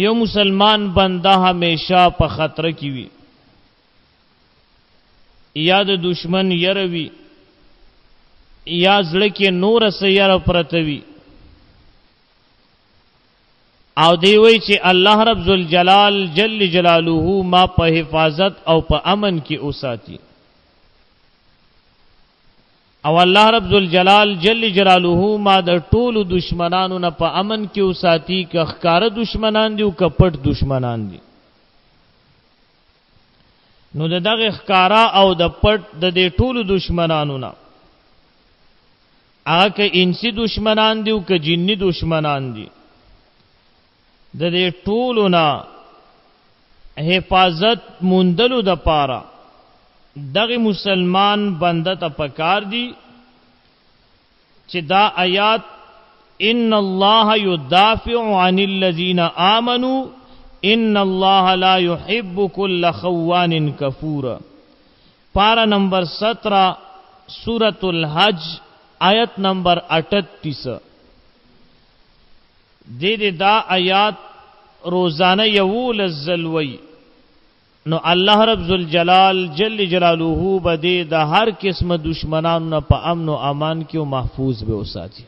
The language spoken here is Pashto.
یو مسلمان بنده همیشه په خطر کې وي، یا د دشمن یره وي یا زړه کې نور څه یره پرته وي، او دی وی چې الله رب ذوالجلال جل جلاله ما په حفاظت او په امن کې اوساتی، او الله رب ذوالجلال جل جلاله ما د ټولو دشمنانو نه په امن کې اوساتی، که ښکار دشمنان دي او که پټ دشمنان دي. نو دغه ښکارا او د پټ د دې ټولو دشمنانو نه هغه که انسی دشمنان دي او که جنی دشمنان دي، د دې ټولو نه حفاظت موندلو د پاره دغه مسلمان بنده ته پکار دی چې دا آیات ان الله يدافع عن الذين آمنوا ان الله لا يحب كل خوان كفور، پارا نمبر 17 سورۃ الحج آیت نمبر 38. دې دا آیات روزانه یول الزلوی، نو الله رب ذوالجلال جل جلاله بده د هر قسم دشمنانو په امن او امان کې محفوظ به وساتي.